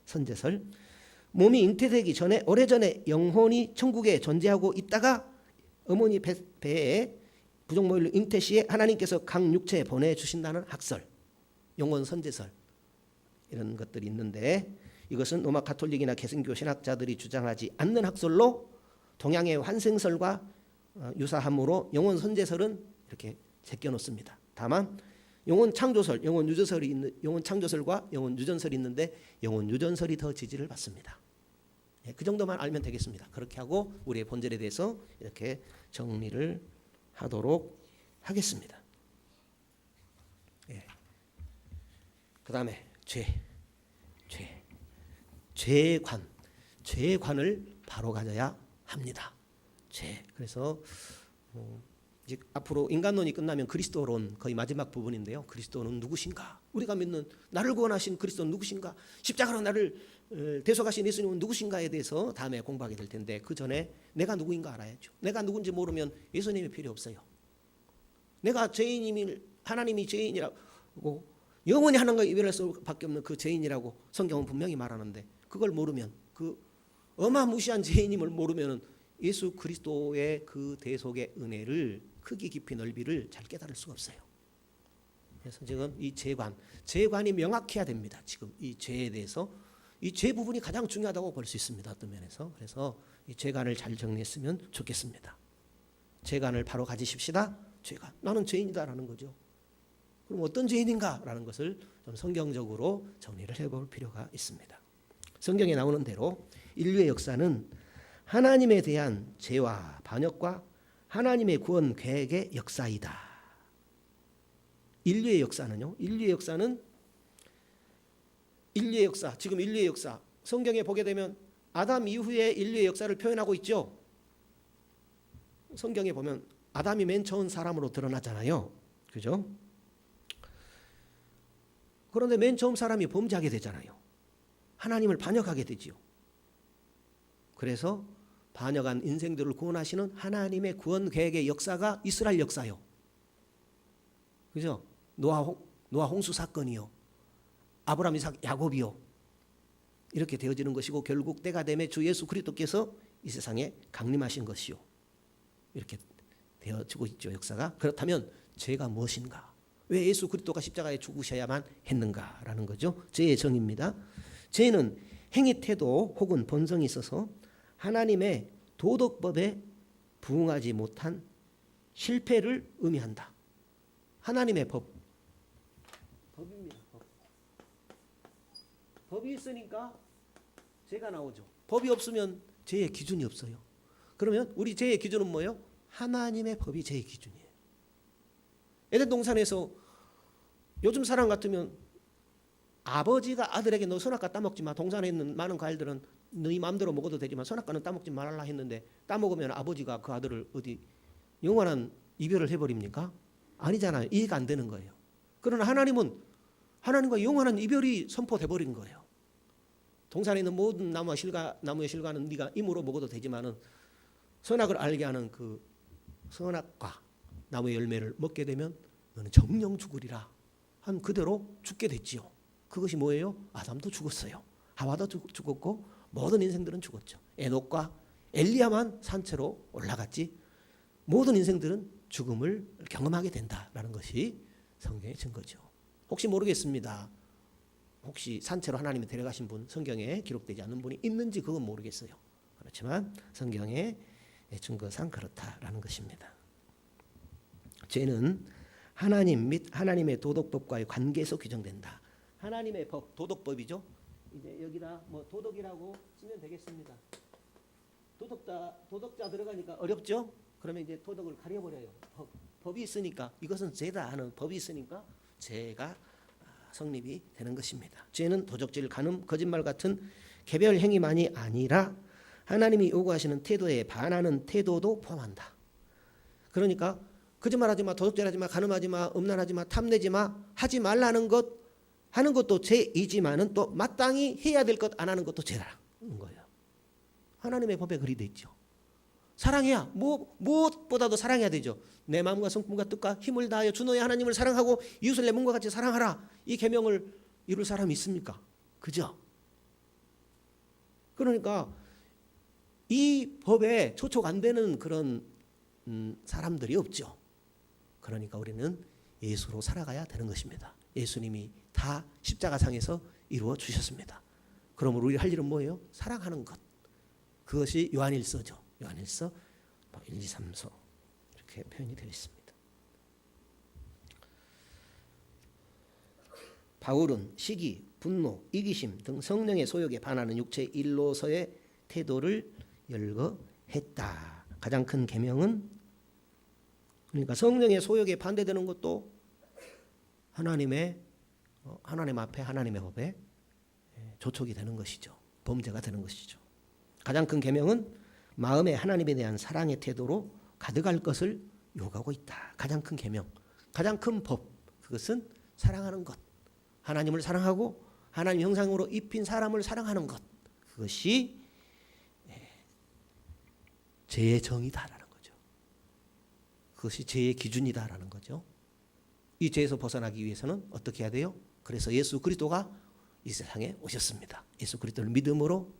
선제설. 몸이 잉태되기 전에 오래전에 영혼이 천국에 존재하고 있다가 어머니 배에 부정모혈로 잉태 시에 하나님께서 각 육체에 보내주신다는 학설. 영혼 선제설. 이런 것들이 있는데 이것은 로마 가톨릭이나 개신교 신학자들이 주장하지 않는 학설로 동양의 환생설과 유사함으로 영혼 선제설은 이렇게 제껴놓습니다. 다만 영혼 창조설, 영혼 창조설과 영혼 유전설이 있는데 영혼 유전설이 더 지지를 받습니다. 그 정도만 알면 되겠습니다. 그렇게 하고 우리의 본절에 대해서 이렇게 정리를 하도록 하겠습니다. 그 다음에 죄의 관을 바로 가져야 합니다. 그래서 이제 앞으로 인간론이 끝나면 그리스도론 거의 마지막 부분인데요. 그리스도는 누구신가? 우리가 믿는 나를 구원하신 그리스도는 누구신가? 십자가로 나를 대속하신 예수님은 누구신가에 대해서 다음에 공부하게 될 텐데 그 전에 내가 누구인가 알아야죠. 내가 누군지 모르면 예수님이 필요 없어요. 내가 죄인임을 하나님이 죄인이라고 영원히 하나님과 이별할 수밖에 없는 그 죄인이라고 성경은 분명히 말하는데 그걸 모르면 그 어마무시한 죄인임을 모르면 예수 그리스도의 그 대속의 은혜를 크기 깊이 넓이를 잘 깨달을 수가 없어요. 그래서 지금 이 재관이 명확해야 됩니다. 지금 이 죄에 대해서 이 죄 부분이 가장 중요하다고 볼 수 있습니다. 어떤 면에서. 그래서 이 재관을 잘 정리했으면 좋겠습니다. 재관을 바로 가지십시다. 죄관. 나는 죄인이다라는 거죠. 그럼 어떤 죄인인가라는 것을 좀 성경적으로 정리를 해볼 필요가 있습니다. 성경에 나오는 대로 인류의 역사는 하나님에 대한 죄와 반역과 하나님의 구원 계획의 역사이다. 인류의 역사는요. 인류의 역사, 지금 인류의 역사, 성경에 보게 되면 아담 이후에 인류의 역사를 표현하고 있죠. 성경에 보면 아담이 맨 처음 사람으로 드러나잖아요. 그죠? 그런데 맨 처음 사람이 범죄하게 되잖아요. 하나님을 반역하게 되지요. 그래서 반역한 인생들을 구원하시는 하나님의 구원 계획의 역사가 이스라엘 역사요. 그죠? 노아 홍수 사건이요. 아브라함, 이삭, 야곱이요. 이렇게 되어지는 것이고 결국 때가 되매 주 예수 그리스도께서 이 세상에 강림하신 것이요. 이렇게 되어지고 있죠. 역사가. 그렇다면 죄가 무엇인가? 왜 예수 그리스도가 십자가에 죽으셔야만 했는가라는 거죠. 죄의 정의입니다. 죄는 행위 태도 혹은 본성이 있어서 하나님의 도덕법에 부응하지 못한 실패를 의미한다. 하나님의 법입니다. 법이 있으니까 죄가 나오죠. 법이 없으면 죄의 기준이 없어요. 그러면 우리 죄의 기준은 뭐예요? 하나님의 법이 죄의 기준이에요. 에덴 동산에서 요즘 사람 같으면 아버지가 아들에게 너 선악과 따먹지 마. 동산에 있는 많은 과일들은 너희 마음대로 먹어도 되지만 선악과는 따먹지 말라 했는데 따먹으면 아버지가 그 아들을 어디 영원한 이별을 해버립니까? 아니잖아요. 이해가 안 되는 거예요. 그러나 하나님은 하나님과 영원한 이별이 선포돼 버린 거예요. 동산에 있는 모든 나무의 실과는 네가 임으로 먹어도 되지만은 선악을 알게 하는 그 선악과 나무의 열매를 먹게 되면 너는 정령 죽으리라 한 그대로 죽게 됐지요. 그것이 뭐예요? 아담도 죽었어요. 하와도 죽었고 모든 인생들은 죽었죠. 에녹과 엘리야만 산채로 올라갔지 모든 인생들은 죽음을 경험하게 된다라는 것이 성경의 증거죠. 혹시 모르겠습니다. 혹시 산채로 하나님이 데려가신 분 성경에 기록되지 않는 분이 있는지 그건 모르겠어요. 그렇지만 성경의 증거상 그렇다라는 것입니다. 죄는 하나님 및 하나님의 도덕법과의 관계에서 규정된다. 하나님의 법, 도덕법이죠. 이제 여기다 뭐 도덕이라고 쓰면 되겠습니다. 도덕자 들어가니까 어렵죠? 그러면 이제 도덕을 가려버려요. 법이 있으니까 이것은 죄다 하는 법이 있으니까 죄가 성립이 되는 것입니다. 죄는 도적질, 간음, 거짓말 같은 개별 행위만이 아니라 하나님이 요구하시는 태도에 반하는 태도도 포함한다. 그러니까 거짓말하지 마, 도적질하지 마, 간음하지 마, 음란하지 마, 탐내지 마, 하지 말라는 것 하는 것도 죄이지만은 또 마땅히 해야 될 것 안 하는 것도 죄라는 거예요. 하나님의 법에 그리 돼 있죠. 사랑해야 무엇보다도 사랑해야 되죠. 내 마음과 성품과 뜻과 힘을 다하여 주 너의 하나님을 사랑하고 이웃을 내 몸과 같이 사랑하라. 이 계명을 이룰 사람이 있습니까? 그죠? 그러니까 이 법에 초촉 안 되는 그런 사람들이 없죠. 그러니까 우리는 예수로 살아가야 되는 것입니다. 예수님이 다 십자가상에서 이루어 주셨습니다. 그러므로 우리 할 일은 뭐예요? 사랑하는 것. 그것이 요한일서죠. 요한일서 1, 2, 3서 이렇게 표현이 되어 있습니다. 바울은 시기, 분노, 이기심 등 성령의 소욕에 반하는 육체의 일로서의 태도를 열거했다. 가장 큰 계명은 그러니까 성령의 소욕에 반대되는 것도 하나님 앞에 하나님의 법에 조촉이 되는 것이죠. 범죄가 되는 것이죠. 가장 큰 계명은 마음에 하나님에 대한 사랑의 태도로 가득할 것을 요구하고 있다. 가장 큰 계명, 가장 큰 법, 그것은 사랑하는 것. 하나님을 사랑하고 하나님 형상으로 입힌 사람을 사랑하는 것. 그것이 죄의 정의다라는 거죠. 그것이 죄의 기준이다라는 거죠. 이 죄에서 벗어나기 위해서는 어떻게 해야 돼요? 그래서 예수 그리스도가 이 세상에 오셨습니다. 예수 그리스도를 믿음으로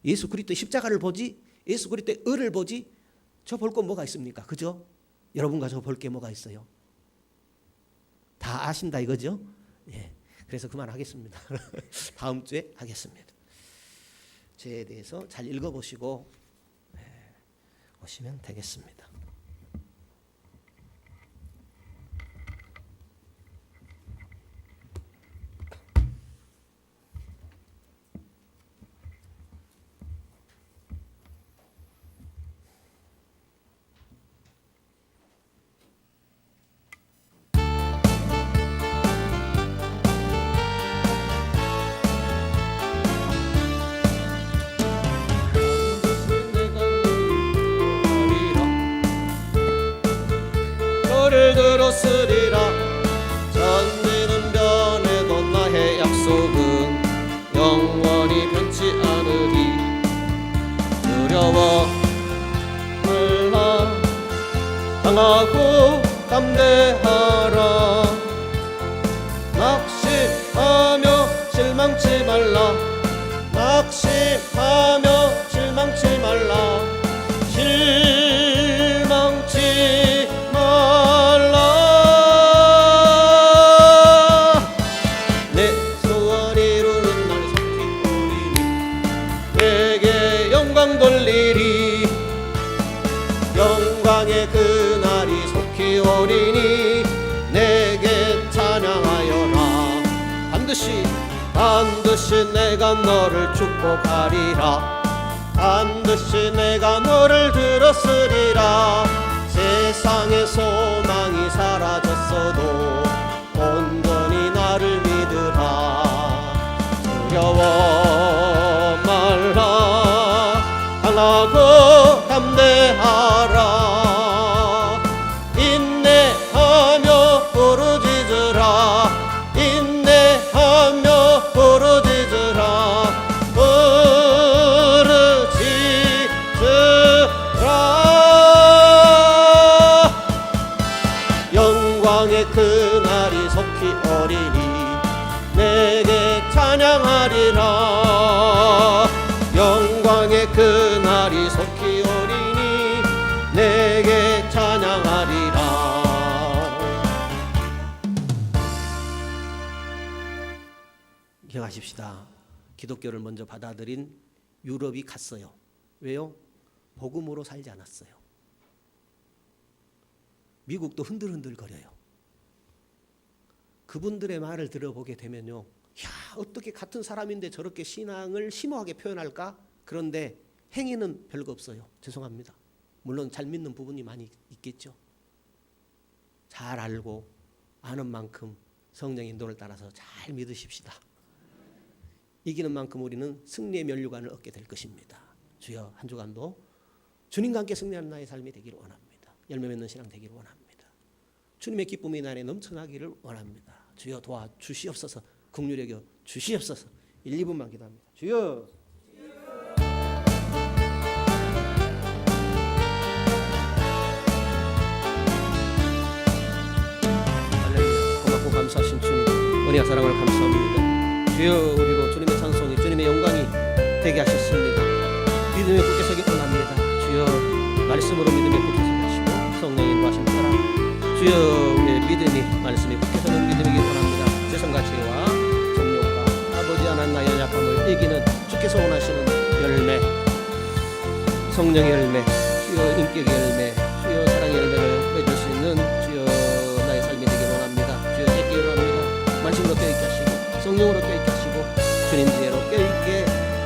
예수 그리스도의 십자가를 보지 예수 그리스도의 의를 보지 저 볼 거 뭐가 있습니까? 그죠? 여러분과 저 볼 게 뭐가 있어요? 다 아신다 이거죠? 예. 그래서 그만하겠습니다. 다음 주에 하겠습니다. 죄에 대해서 잘 읽어보시고 오시면 되겠습니다. 너를 들었으리라. 천지는 변해도 나의 약속은 영원히 변치 않으리. 두려워 말라. 강하고 담대하라. 낙심하며 실망치 말라. 낙심하며 실망치 말라. 실망치 말라. 내 소원 이루는 날 속히 오리니 내게 영광 돌리리. 영광의 그날이 속히 오리니 내게 찬양하여라. 반드시 내가 너를 축복하리라. 반드시 내가 너를 들었으리라. 세상의 소망이 사라졌어도 온전히 나를 믿으라. 두려워 말라. 강하고 담대하라. 인내하며 부르짖으라. 인내하며 부르짖으라. 영광의 그날이 속히 오리니 내게 찬양하리라. 영광의 그날이 속히 오리니 내게 찬양하리라. 기억하십시다. 기독교를 먼저 받아들인 유럽이 갔어요. 왜요? 복음으로 살지 않았어요. 미국도 흔들흔들거려요. 그분들의 말을 들어보게 되면요, 야, 어떻게 같은 사람인데 저렇게 신앙을 심오하게 표현할까? 그런데 행위는 별거 없어요. 죄송합니다. 물론 잘 믿는 부분이 많이 있겠죠. 잘 알고 아는 만큼 성령의 인도를 따라서 잘 믿으십시다. 이기는 만큼 우리는 승리의 면류관을 얻게 될 것입니다. 주여, 한 주간도 주님과 함께 승리하는 나의 삶이 되기를 원합니다. 열매 맺는 신앙 되기를 원합니다. 주님의 기쁨이 내 안에 넘쳐나기를 원합니다. 주여 도와주시옵소서. 긍휼히 여겨 주시옵소서. 1, 2분만 기도합니다. 주여. 할렐루야. 고맙고 감사하신 주님, 은혜와 사랑을 감사합니다. 주여, 우리로 주님의 찬송이, 주님의 영광이 되게 하셨습니다. 믿음에 굳게 서기 원합니다. 주여, 말씀으로 믿음에 굳게 서게 하시고 성령의 인도하심 따라 주여, 우리의 믿음이 말씀에 굳게 서는 믿음이길 원합니다. 죄성과 죄와 정욕과 아버지 하나님의 연약함을 이기는 주께서 원하시는 열매, 성령의 열매, 주여 인격의 열매, 주여 사랑의 열매를 맺을 수 있는 주여 나의 삶이 되길 원합니다. 주여 깨있게 원합니다. 말씀으로 깨있게 하시고 성령으로 깨있게 하시고 주님 지혜로 깨있게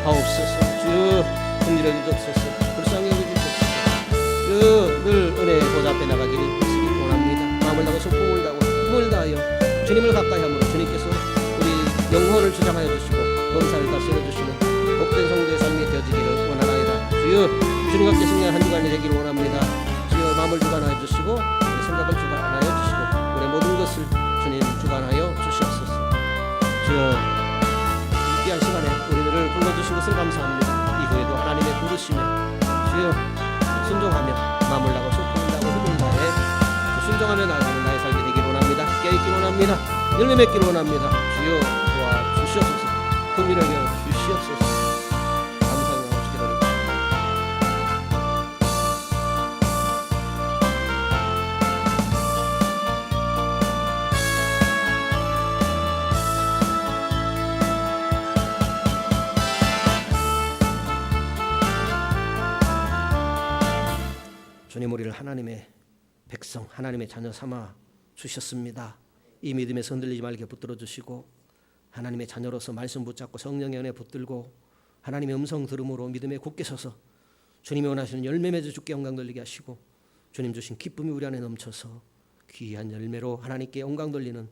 하옵소서. 주여 긍휼히 여기옵소서. 불쌍히 여기옵소서. 주여 늘 은혜의 보좌 앞에 나가기를 원합니다. 마음을 다하고 손품을 다하고 힘을 다하여 주님을 가까이 함으로 주님께서 우리 영혼을 주장하여 주시고 범사를 다스려 주시는 복된 성도의 삶이 되어지기를 원하나이다. 주여, 주님과 함께 승리한 한 주간이 되기를 원합니다. 주여, 마음을 주관하여 주시고 우리 생각을 주관하여 주시고 우리 모든 것을 주님 주관하여 주시옵소서. 주여, 이 귀한 시간에 우리들을 불러주신 것을 감사합니다. 이후에도 하나님의 부르시며 주여 순종하며 마음을 다하고 손품을 다하고 힘을 다해 순종하며 나아가는 나의 삶이 되기를 원합니다. 깨있기를 원합니다. 열매 맺기를 원합니다. 주여 도와주시옵소서. 긍휼히 여겨 주시옵소서. 감사하며 기도드립니다. 하나님의 백성, 하나님의 자녀 삼아 주셨습니다. 이 믿음에서 흔들리지 말게 붙들어 주시고 하나님의 자녀로서 말씀 붙잡고 성령의 은혜 붙들고 하나님의 음성 들음으로 믿음에 굳게 서서 주님이 원하시는 열매 맺어 주께 영광 돌리게 하시고 주님 주신 기쁨이 우리 안에 넘쳐서 귀한 열매로 하나님께 영광 돌리는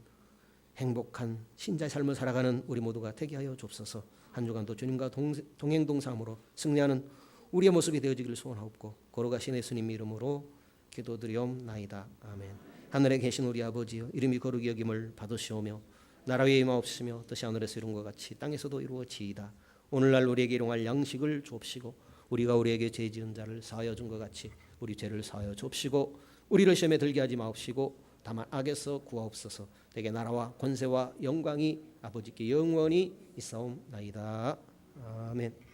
행복한 신자의 삶을 살아가는 우리 모두가 되게 하여 주옵소서. 한 주간도 주님과 동행동상으로 승리하는 우리의 모습이 되어지기를 소원하옵고 걸어가신 예수님 이름으로 기도드리옵나이다. 아멘. 하늘에 계신 우리 아버지여, 이름이 거룩히 여김을 받으시오며 나라 위에 임하옵시며 뜻이 하늘에서 이룬 것 같이 땅에서도 이루어지이다. 오늘날 우리에게 일용할 양식을 주옵시고 우리가 우리에게 죄 지은 자를 사하여 준 것 같이 우리 죄를 사하여 주옵시고 우리를 시험에 들게 하지 마옵시고 다만 악에서 구하옵소서. 대개 나라와 권세와 영광이 아버지께 영원히 있사옵나이다. 아멘.